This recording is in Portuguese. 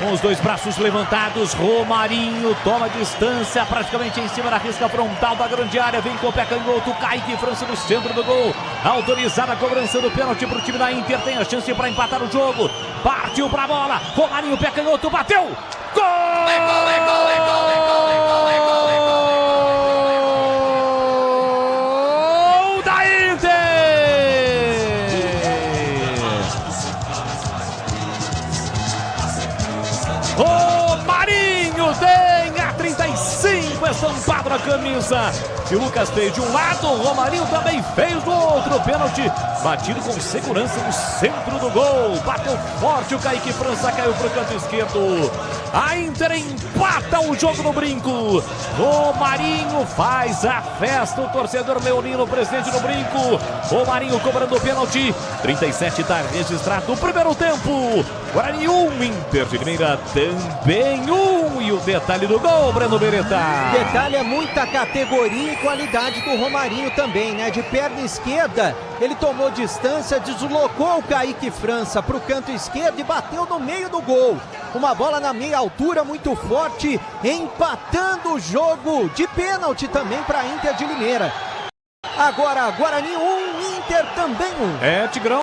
Com os dois braços levantados, Romarinho toma distância, praticamente em cima da risca frontal da grande área. Vem com o pé canhoto, Kaique França no centro do gol. Autorizada a cobrança do pênalti para o time da Inter. Tem a chance para empatar o jogo. Partiu para a bola. Romarinho, pé canhoto, bateu. Gol! Da Inter! Romarinho tem a 35 estampado na camisa. Se o Lucas fez de um lado, o Romarinho também fez do outro. Pênalti batido com segurança no centro do gol. Bateu forte o Kaique França, caiu para o canto esquerdo. A Inter empata o jogo no brinco. Romarinho faz a festa. O torcedor leonino presente no brinco. Romarinho cobrando o pênalti. 37 está registrado o primeiro tempo. Guarani 1, Inter de Limeira também 1. E o detalhe do gol, Breno Beretta. Detalhe é muita categoria e qualidade do Romarinho também, né? De perna esquerda, ele tomou distância, deslocou o Kaique França para o canto esquerdo e bateu no meio do gol. Uma bola na meia altura muito forte, empatando o jogo de pênalti também para a Inter de Limeira. Agora, Guarani 1, Inter também 1. Tigrão.